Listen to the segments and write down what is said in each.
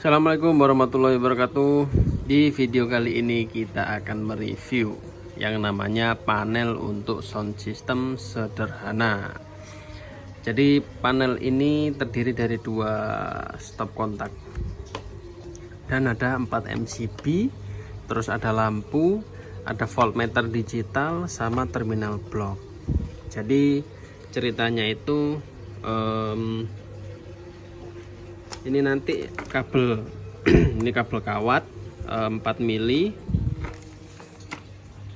Assalamualaikum warahmatullahi wabarakatuh. Di video kali ini kita akan mereview yang namanya panel untuk sound system sederhana. Jadi panel ini terdiri dari dua stop kontak dan ada 4 MCB, terus ada lampu, ada voltmeter digital sama terminal blok. Jadi ceritanya itu ini nanti kabel ini kabel kawat 4 mili.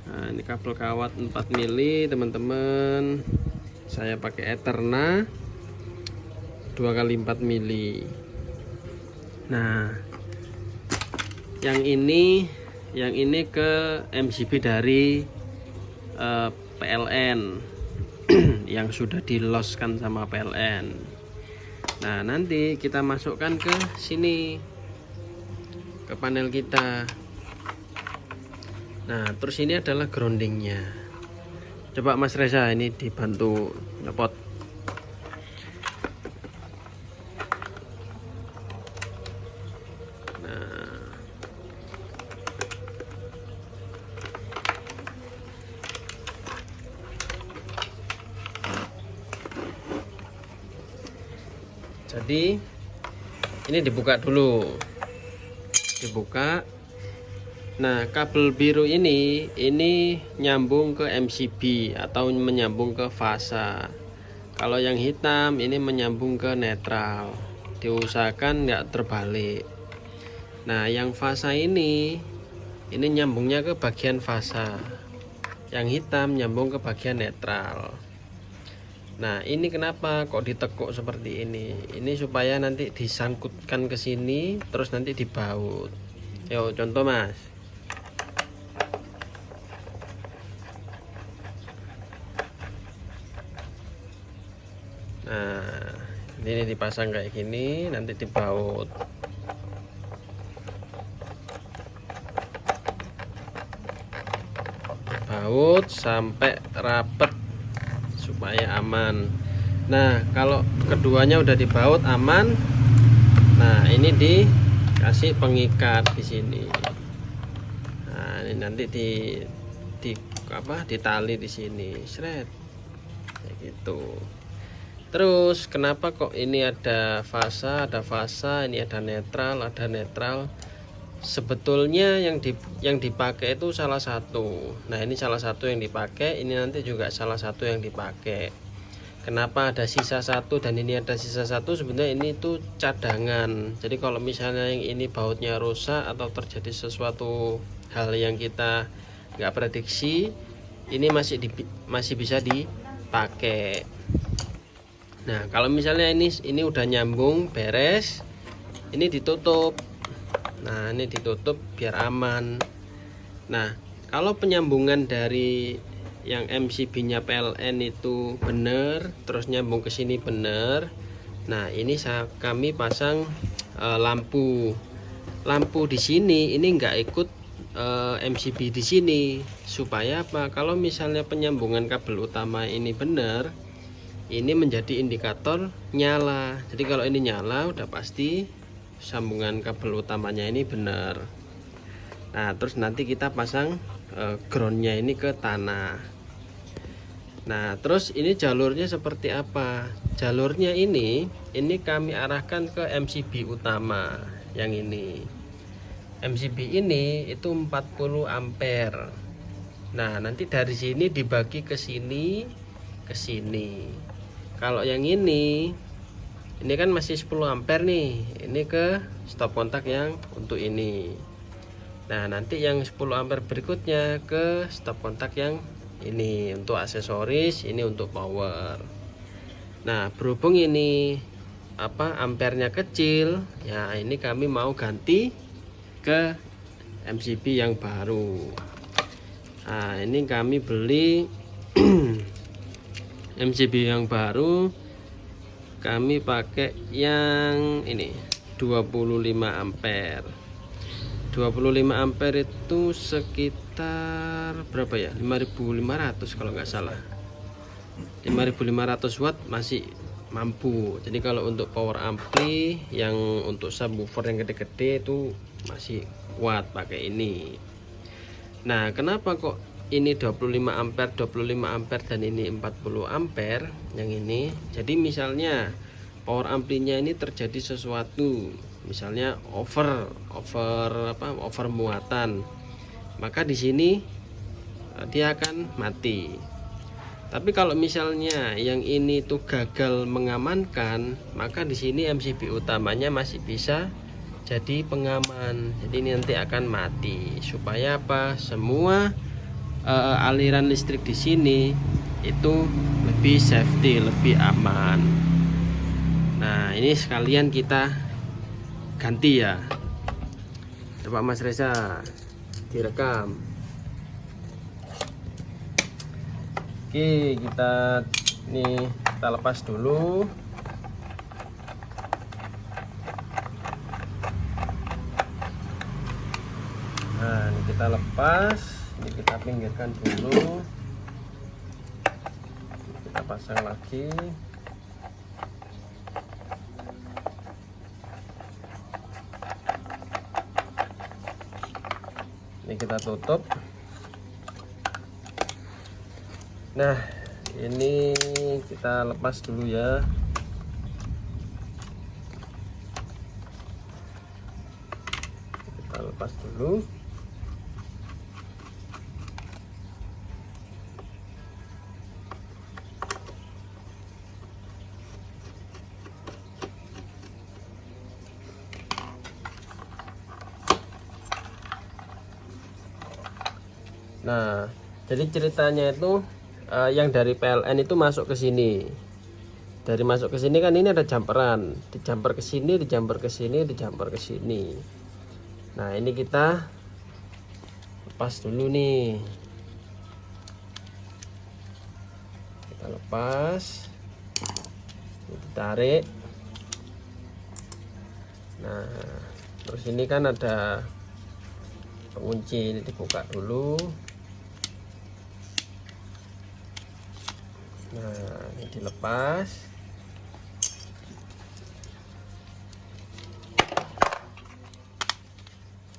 Nah, ini kabel kawat 4 mili teman-teman. Saya pakai Eterna 2x4 mili. Nah, yang ini ke MCB dari PLN yang sudah diloskan sama PLN. Nah, nanti kita masukkan ke sini, ke panel kita. Nah, terus ini adalah groundingnya. Coba Mas Reza ini dibantu nyopot. Nah, jadi ini dibuka dulu, dibuka. Nah, kabel biru ini nyambung ke MCB atau menyambung ke fasa. Kalau yang hitam ini menyambung ke netral. Diusahakan nggak terbalik. Nah, yang fasa ini nyambungnya ke bagian fasa. Yang hitam nyambung ke bagian netral. Nah, ini kenapa kok ditekuk seperti ini? Ini supaya nanti disangkutkan ke sini, terus nanti dibaut. Yo, contoh Mas. Nah, ini dipasang kayak gini, nanti dibaut. Baut sampai rapet supaya aman. Nah, kalau keduanya udah dibaut aman, nah ini dikasih pengikat di sini. Nah, ini nanti ditali di sini, seret kayak gitu. Terus kenapa kok ini ada fasa, ini ada netral. Sebetulnya yang dipakai itu salah satu. Nah, ini salah satu yang dipakai, ini nanti juga salah satu yang dipakai. Kenapa ada sisa satu dan ini ada sisa satu? Sebenarnya ini tuh cadangan. Jadi kalau misalnya yang ini bautnya rusak atau terjadi sesuatu hal yang kita nggak prediksi, ini masih bisa dipakai. Nah, kalau misalnya ini udah nyambung beres, ini ditutup. Nah, ini ditutup biar aman. Nah, kalau penyambungan dari yang MCB-nya PLN itu benar, terus nyambung ke sini benar. Nah, ini kami pasang lampu di sini. Ini enggak ikut MCB di sini. Supaya apa? Kalau misalnya penyambungan kabel utama ini benar, ini menjadi indikator nyala. Jadi kalau ini nyala, udah pasti sambungan kabel utamanya ini benar. Nah, terus nanti kita pasang groundnya ini ke tanah. Nah, terus ini jalurnya seperti apa? Jalurnya ini kami arahkan ke MCB utama yang ini. MCB ini itu 40 ampere. Nah, nanti dari sini dibagi ke sini, ke sini. Kalau yang ini kan masih 10 ampere nih. Ini ke stop kontak yang untuk ini. Nah, nanti yang 10 ampere berikutnya ke stop kontak yang ini untuk aksesoris, ini untuk power. Nah, berhubung ini ampernya kecil, ya ini kami mau ganti ke MCB yang baru. Nah, ini kami beli MCB yang baru. Kami pakai yang ini 25 ampere. 25 ampere itu sekitar berapa ya? 5.500 kalau nggak salah. 5.500 watt mampu. Jadi kalau untuk power ampli yang untuk subwoofer yang gede-gede itu masih kuat pakai ini. Nah, kenapa kok ini 25 ampere, 25 ampere dan ini 40 ampere yang ini? Jadi misalnya power amplinya ini terjadi sesuatu, misalnya over muatan, maka di sini dia akan mati. Tapi kalau misalnya yang ini tuh gagal mengamankan, maka di sini MCB utamanya masih bisa jadi pengaman. Jadi ini nanti akan mati. Supaya apa? Semua aliran listrik di sini itu lebih safety, lebih aman. Nah, ini sekalian kita ganti ya. Coba Mas Reza direkam. Oke, kita lepas dulu. Nah, ini kita lepas, ini kita pinggirkan dulu. Kita pasang lagi. Ini kita tutup. Nah, ini kita lepas dulu ya. Kita lepas dulu. Nah, jadi ceritanya itu yang dari PLN itu masuk ke sini. Dari masuk ke sini kan ini ada jumperan, dijumper ke sini, dijumper ke sini, dijumper ke sini. Nah, ini kita lepas dulu nih. Kita lepas. Ditarik. Nah, terus ini kan ada pengunci, ini dibuka dulu. Nah, ini dilepas.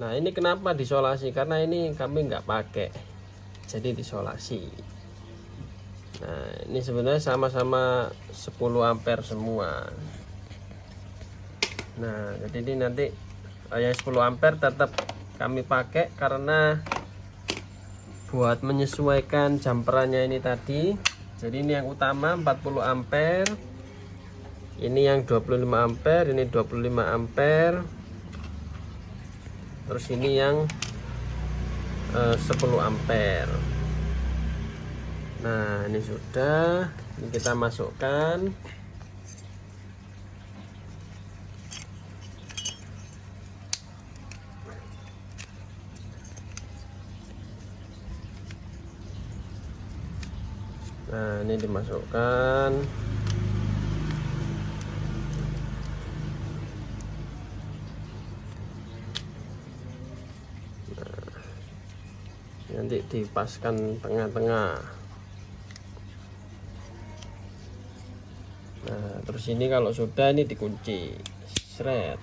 Nah, ini kenapa disolasi? Karena ini kami nggak pakai, jadi disolasi. Nah, ini sebenarnya sama-sama 10 ampere semua. Nah, jadi ini nanti yang 10 ampere tetap kami pakai karena buat menyesuaikan jumperannya ini tadi. Jadi ini yang utama 40 ampere, ini yang 25 ampere, ini 25 ampere, terus ini yang 10 ampere. Nah, ini sudah, ini kita masukkan. Nah, ini dimasukkan. Nah, nanti dipaskan tengah-tengah. Nah, terus ini kalau sudah ini dikunci. Sret.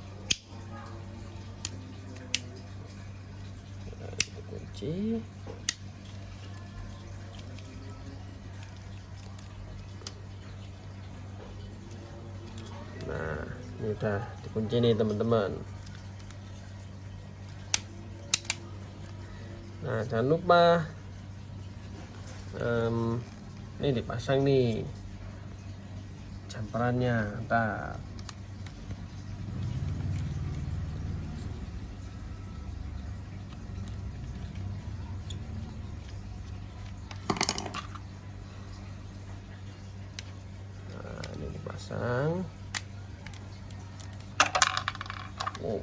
Nah, dikunci. Nah, ini udah dikunci nih teman-teman. Nah, jangan lupa ini dipasang nih jumperannya. Ntar nah, ini dipasang. Oh.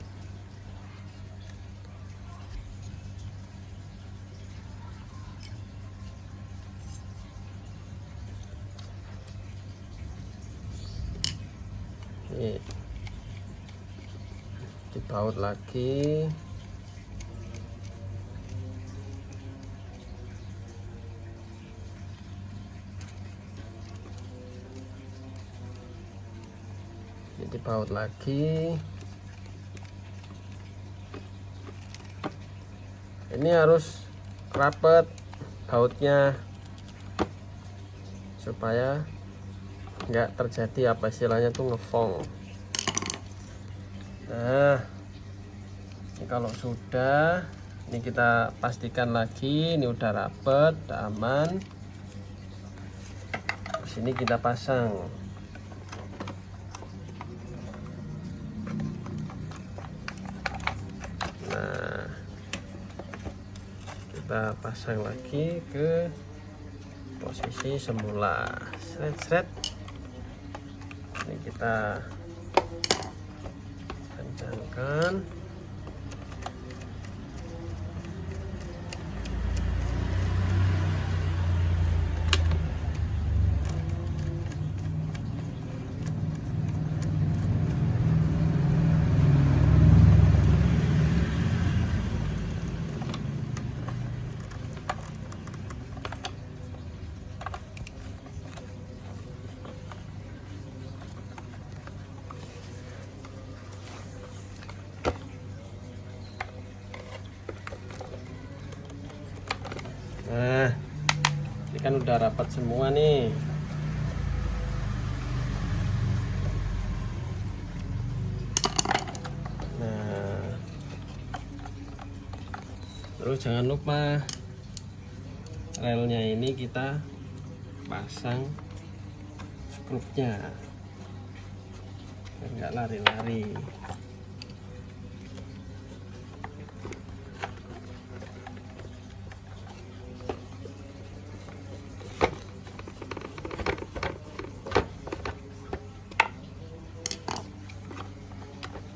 Ini dibaut lagi. dibaut lagi. Ini harus rapet bautnya supaya nggak terjadi apa istilahnya tuh ngefong. Nah, ini kalau sudah, ini kita pastikan lagi ini udah rapet, udah aman. Sini kita pasang. Nah, kita pasang lagi ke posisi semula. Seret-seret. Ini kita kencangkan. Nah, ini kan udah rapat semua nih. Nah, terus jangan lupa relnya ini kita pasang skrupnya biar nggak lari-lari.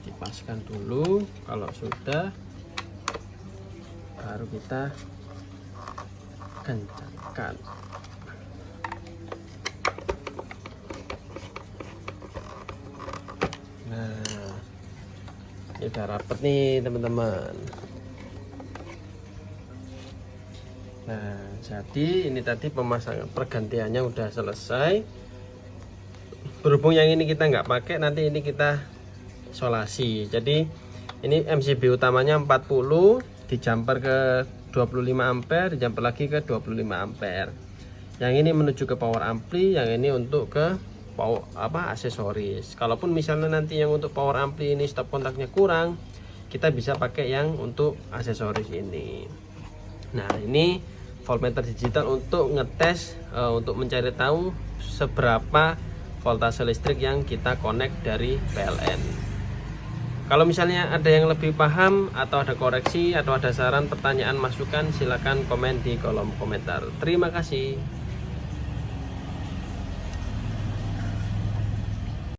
Dipaskan dulu, kalau sudah baru kita kencangkan. Nah, ini udah rapet nih teman-teman. Nah, jadi ini tadi pemasangan pergantiannya udah selesai. Berhubung yang ini kita nggak pakai, nanti ini kita isolasi. Jadi ini MCB utamanya 40, di jumper ke 25 ampere, di jumper lagi ke 25 ampere. Yang ini menuju ke power ampli, yang ini untuk ke power aksesoris. Kalaupun misalnya nanti yang untuk power ampli ini stop kontaknya kurang, kita bisa pakai yang untuk aksesoris ini. Nah, ini voltmeter digital untuk ngetes, untuk mencari tahu seberapa voltase listrik yang kita connect dari PLN. Kalau misalnya ada yang lebih paham atau ada koreksi atau ada saran, pertanyaan, masukan, silakan komen di kolom komentar. Terima kasih.